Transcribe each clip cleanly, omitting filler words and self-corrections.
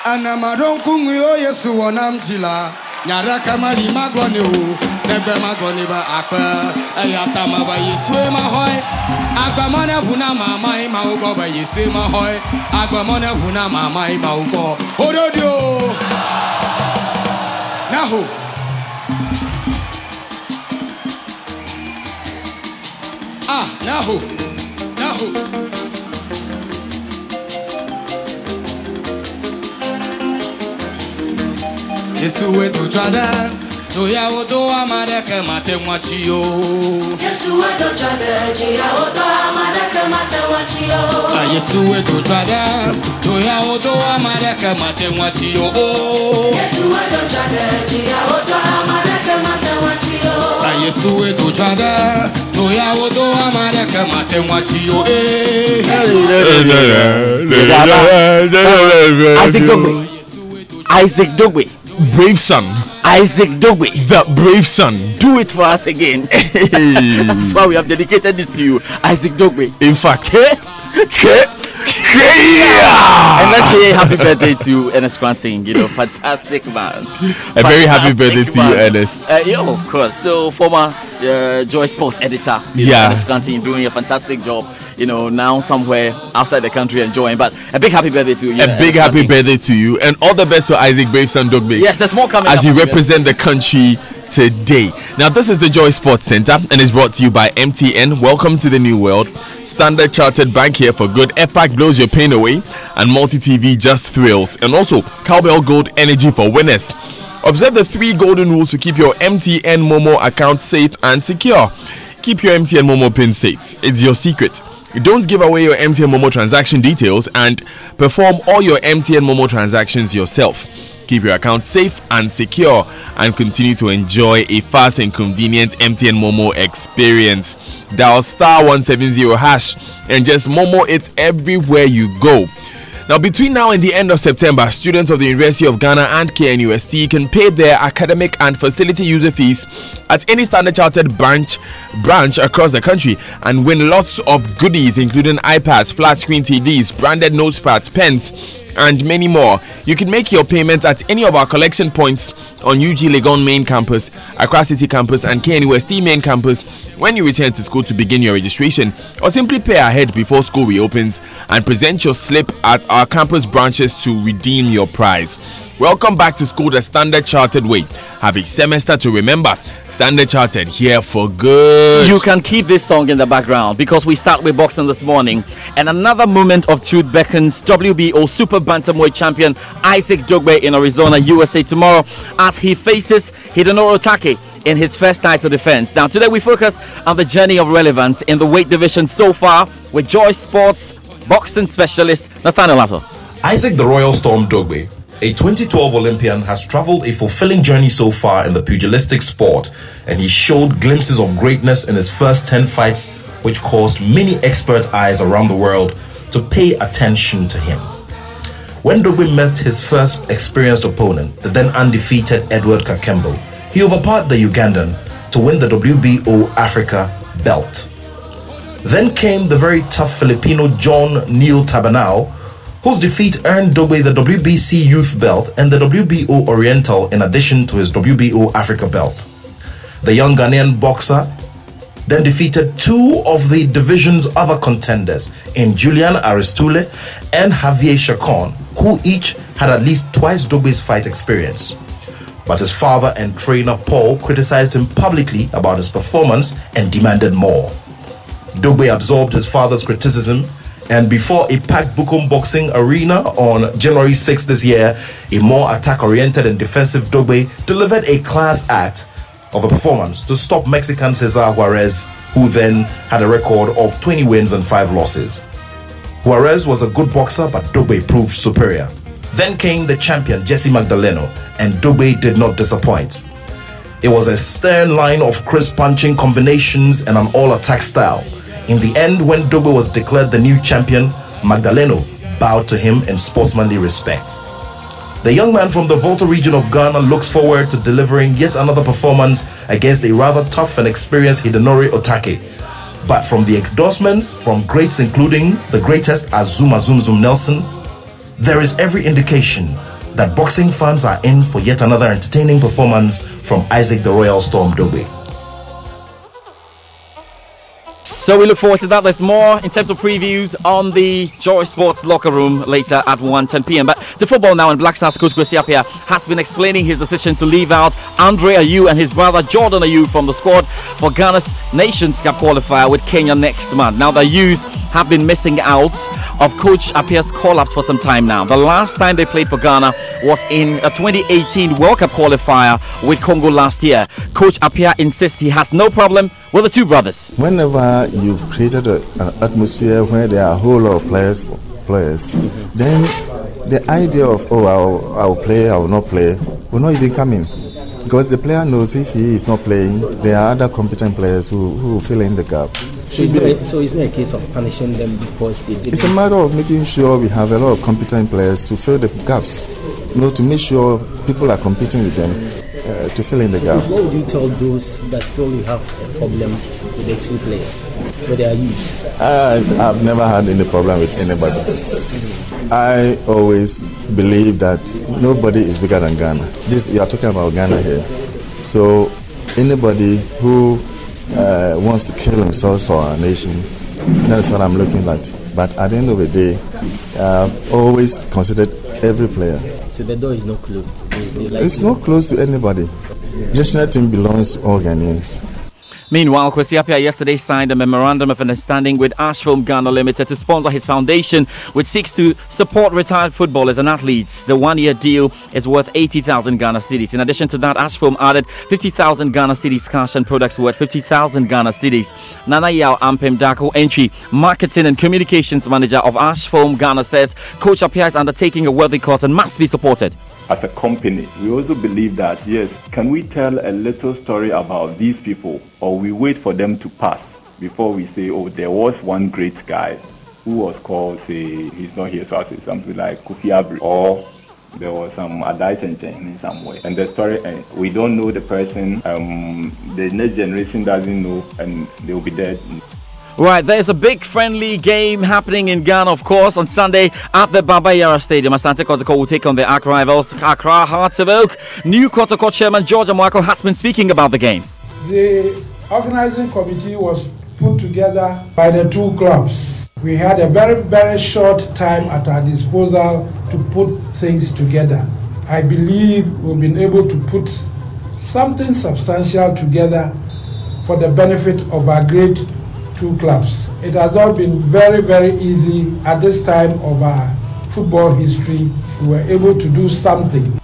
Anamadon kunyo Yesu wonam chila nyara kamali magwane o nebe magwane ba akpa ayata ma ba Yesu ma hoy agbamona vuna mama ma ugo ba Yesu ma hoy agbamona vuna mama ma ugo ododio naho naho Yesu wetu chada Toya odo amareke mate mwachio Yesu wetu chada Jia odo amareke mate mwachio Yesu wetu chada Toya odo amareke mate mwachio Yesu wetu chada Jia odo amareke mate mwachio Yesu wetu chada Toya odo amareke mate mwachio Isaac Dogbe. Brave son. Isaac Dogbe. The brave son. Do it for us again. That's why we have dedicated this to you, Isaac Dogbe. In fact, and let's say happy birthday to Ernest Quanting, fantastic man. A very happy birthday to you, Ernest. Of course, the former Joy Sports editor, Ernest Quanting, doing a fantastic job. Now somewhere outside the country enjoying. But a big happy birthday to you. A big happy birthday to you, and all the best to Isaac Braveson Dogbe. Yes, there's more coming as you represent the country today. Now, this is the Joy Sports Center and is brought to you by MTN. Welcome to the new world. Standard Chartered Bank here for good. FPAC blows your pain away, and Multi TV just thrills. And also Cowbell Gold Energy for winners. Observe the 3 golden rules to keep your MTN Momo account safe and secure. Keep your MTN Momo pin safe. It's your secret. Don't give away your MTN Momo transaction details and perform all your MTN Momo transactions yourself. Keep your account safe and secure and continue to enjoy a fast and convenient MTN Momo experience. Dial *170# and just Momo it everywhere you go. Now, between now and the end of September, students of the University of Ghana and KNUST can pay their academic and facility user fees at any Standard Chartered branch across the country and win lots of goodies, including iPads, flat screen TVs, branded notepads, pens, and many more. You can make your payments at any of our collection points on UG Legon main campus, Accra City campus, and KNUST main campus when you return to school to begin your registration, or simply pay ahead before school reopens and present your slip at our campus branches to redeem your prize. Welcome back to school the Standard Chartered way. Have a semester to remember. Standard Chartered, here for good. You can keep this song in the background because we start with boxing this morning. And another moment of truth beckons WBO Super Bantamweight champion Isaac Dogbe in Arizona, USA tomorrow as he faces Hidenori Take in his first title defense. Now, today we focus on the journey of relevance in the weight division so far with Joy Sports boxing specialist Nathaniel Atto. Isaac the Royal Storm Dogbe, a 2012 Olympian, has traveled a fulfilling journey so far in the pugilistic sport, and he showed glimpses of greatness in his first 10 fights, which caused many expert eyes around the world to pay attention to him. When Dogbe met his first experienced opponent, the then undefeated Edward Kakembo, he overpowered the Ugandan to win the WBO Africa belt. Then came the very tough Filipino John Neil Tabanao, whose defeat earned Dogbe the WBC Youth belt and the WBO Oriental in addition to his WBO Africa belt. The young Ghanaian boxer then defeated 2 of the division's other contenders in Julian Aristule and Javier Chacon, who each had at least twice Dogbe's fight experience. But his father and trainer Paul criticized him publicly about his performance and demanded more. Dogbe absorbed his father's criticism, and before a packed Bukom boxing arena on January 6 this year, a more attack-oriented and defensive Dogbe delivered a class act of a performance to stop Mexican Cesar Juarez, who then had a record of 20 wins and 5 losses. Juarez was a good boxer, but Dogbe proved superior. Then came the champion Jesse Magdaleno, and Dogbe did not disappoint. It was a stern line of crisp punching combinations and an all-attack style. In the end, when Dogbe was declared the new champion, Magdaleno bowed to him in sportsmanly respect. The young man from the Volta region of Ghana looks forward to delivering yet another performance against a rather tough and experienced Hidenori Otake. But from the endorsements from greats including the greatest Azuma Zum Zum Nelson, there is every indication that boxing fans are in for yet another entertaining performance from Isaac the Royal Storm Dogbe. So we look forward to that. There's more in terms of previews on the Joy Sports locker room later at 1:10 p.m. But to football now, and Black Stars coach Kwesi Appiah has been explaining his decision to leave out Andre Ayew and his brother Jordan Ayew from the squad for Ghana's Nations Cup qualifier with Kenya next month. Now the Ayews have been missing out of Coach Appiah's call-ups for some time now. The last time they played for Ghana was in a 2018 World Cup qualifier with Congo last year. Coach Appiah insists he has no problem with the two brothers. Whenever you've created an atmosphere where there are a whole lot of players, then the idea of, I'll play, I will not play, will not even come in. Because the player knows if he is not playing, there are other competent players who will fill in the gap. So it's not a case of punishing them because they didn't. It's a matter of making sure we have a lot of competent players to fill the gaps. To make sure people are competing with them to fill in the gap. What would you tell those that feel you have a problem with the two players, with their use? I've never had any problem with anybody. I always believe that nobody is bigger than Ghana. We are talking about Ghana here. So anybody who wants to kill themselves for our nation, that's what I'm looking at. But at the end of the day, I've always considered every player. So the door is not closed? It's not closed to anybody. National team belongs to all Ghanaians. Meanwhile, Kwesi Appiah yesterday signed a memorandum of understanding with Ashfilm Ghana Limited to sponsor his foundation, which seeks to support retired footballers and athletes. The one-year deal is worth 80,000 Ghana cedis. In addition to that, Ashfilm added 50,000 Ghana cedis cash and products worth 50,000 Ghana cedis. Nana Yao Ampem Dako Entry, Marketing and Communications Manager of Ashfilm Ghana, says Coach Appiah is undertaking a worthy cause and must be supported. As a company, we also believe that, yes, can we tell a little story about these people, or we wait for them to pass before we say, oh, there was one great guy who was called, say, he's not here, so I'll say something like Kofi Abri, or there was some Adai Chenchen in some way. And the story, we don't know the person, the next generation doesn't know, and they'll be dead. Right, there's a big friendly game happening in Ghana, of course, on Sunday at the Baba Yara Stadium. Asante Kotoko will take on the Accra rivals, Accra Hearts of Oak. New Kotoko chairman George Amwako has been speaking about the game. The organizing committee was put together by the two clubs. We had a very, very short time at our disposal to put things together. I believe we've been able to put something substantial together for the benefit of our great two clubs. It has all been very, very easy at this time of our football history. We were able to do something.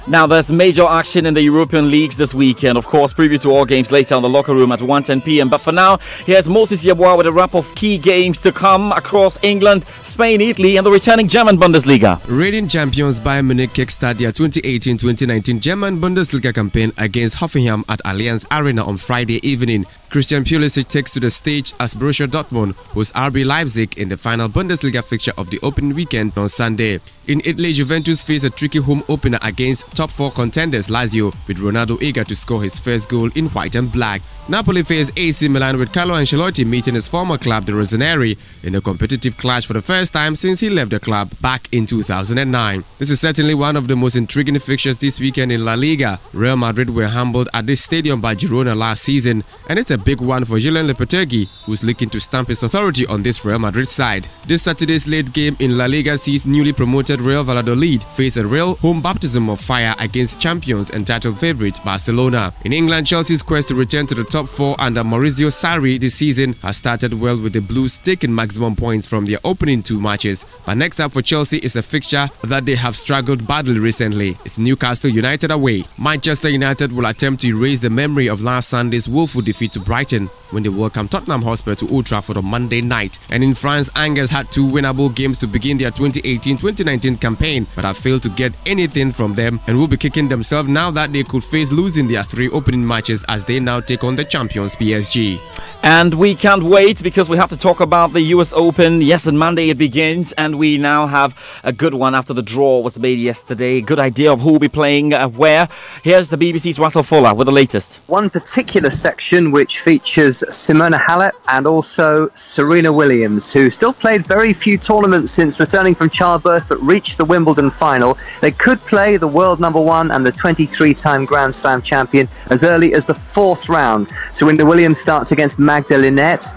Now, there's major action in the European leagues this weekend. Of course, preview to all games later on the locker room at 1:10 p.m. But for now, here's Moses Yeboah with a wrap of key games to come across England, Spain, Italy, and the returning German Bundesliga. Reigning champions Bayern Munich kickstart their 2018-2019 German Bundesliga campaign against Hoffenheim at Allianz Arena on Friday evening. Christian Pulisic takes to the stage as Borussia Dortmund hosts RB Leipzig in the final Bundesliga fixture of the opening weekend on Sunday. In Italy, Juventus face a tricky home opener against top four contenders Lazio, with Ronaldo eager to score his first goal in white and black. Napoli face AC Milan with Carlo Ancelotti meeting his former club, the Rossoneri, in a competitive clash for the first time since he left the club back in 2009. This is certainly one of the most intriguing fixtures this weekend in La Liga. Real Madrid were humbled at this stadium by Girona last season, and it's a big one for Julen Lopetegui, who's looking to stamp his authority on this Real Madrid side. This Saturday's late game in La Liga sees newly promoted Real Valladolid face a real home baptism of fire against champions and title favourite Barcelona. In England, Chelsea's quest to return to the top four under Maurizio Sarri this season has started well, with the Blues taking maximum points from their opening two matches. But next up for Chelsea is a fixture that they have struggled badly recently. It's Newcastle United away. Manchester United will attempt to erase the memory of last Sunday's woeful defeat to Brighton when they welcome Tottenham Hotspur to Old Trafford on Monday night. And in France, Angers had two winnable games to begin their 2018-2019 campaign, but have failed to get anything from them and will be kicking themselves now that they could face losing their three opening matches as they now take on the champions PSG. And we can't wait because we have to talk about the US Open. Yes, on Monday it begins, and we now have a good one after the draw was made yesterday. Good idea of who will be playing where. Here's the BBC's Russell Fuller with the latest. One particular section which features Simona Halep and also Serena Williams, who still played very few tournaments since returning from childbirth, but reached the Wimbledon final. They could play the world number one and the 23-time Grand Slam champion as early as the 4th round. Serena Williams starts against Magda Linette,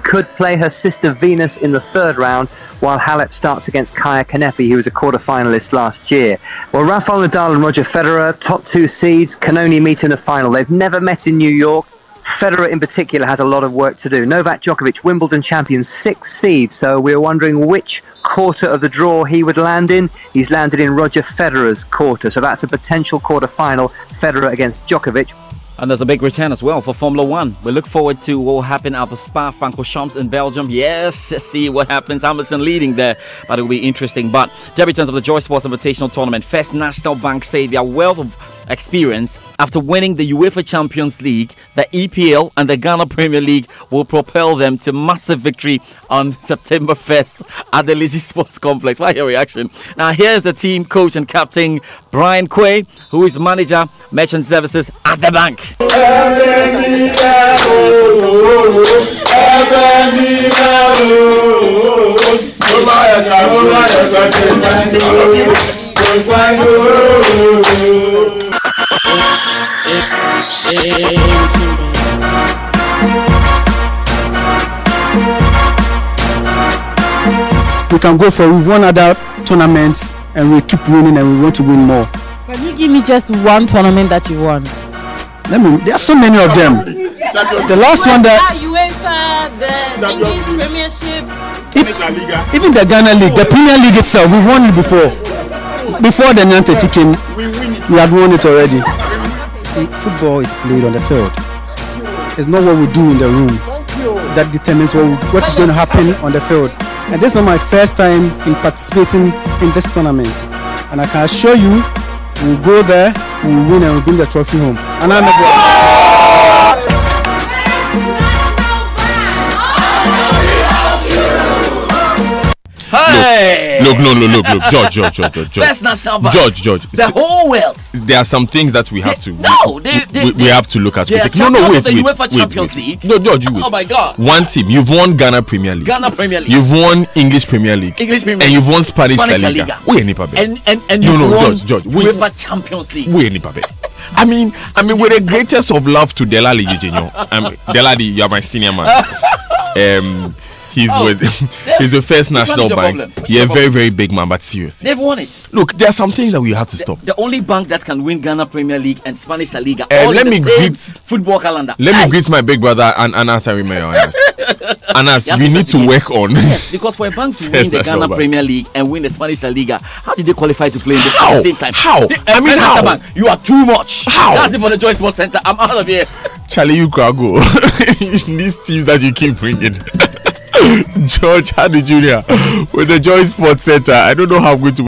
could play her sister Venus in the 3rd round, while Halep starts against Kaya Kanepi, who was a quarter-finalist last year. Well, Rafael Nadal and Roger Federer, top 2 seeds, can only meet in the final. They've never met in New York. Federer in particular has a lot of work to do. Novak Djokovic, Wimbledon champion, 6th seed, so we're wondering which quarter of the draw he would land in. He's landed in Roger Federer's quarter, so that's a potential quarter-final, Federer against Djokovic. And there's a big return as well for Formula One. We look forward to what will happen at the Spa-Francorchamps in Belgium. Yes, see what happens. Hamilton leading there, but it will be interesting. But debutants of the Joy Sports Invitational Tournament, First National Bank say their wealth of experience after winning the UEFA Champions League, the EPL and the Ghana Premier League will propel them to massive victory on September 1st at the Lizzie Sports Complex. Why your reaction? Now here's the team coach and captain Brian Quay, who is manager Merchant Services at the bank. We can go for we've won other tournaments and we keep winning and we want to win more. Can you give me just one tournament that you won? There are so many of them. The last one that UEFA, the English Premiership, even the Ghana League, the Premier League itself, we've won it before. Before the Nanteti came, we had won it already. See, football is played on the field. It's not what we do in the room that determines what is going to happen on the field. And this is not my first time in participating in this tournament. And I can assure you, we'll go there, we'll win and we'll bring the trophy home. And I'm Hey! Look, George. First National Bank. George. The whole world. There are some things that we have to. We have to look at. Wait. No, wait. No, George, you wait. Oh my God. One team, you've won Ghana Premier League. You've won English Premier League. And you've won Spanish La Liga. And you've won George. UEFA Champions League. I mean, with the greatest of love to Delali Jijenyo. Delali, you are my senior man. He's with First National Bank. Yeah, very, very big man, but serious. They've won it. Look, there are some things that we have to stop. The only bank that can win Ghana Premier League and Spanish La Liga. Let me greet football calendar. Let me greet my big brother Anas Arimeyo. Anas, we need to work on. Yes, because for a bank to win the Ghana Premier League and win the Spanish La Liga, how did they qualify to play at the same time? How? How? Bank, you are too much. How? That's it for the Joy Sports Center. I'm out of here. Charlie, you can go. These teams that you keep bringing. George Hadi Jr. with the Joy Sports Center. I don't know how I'm going to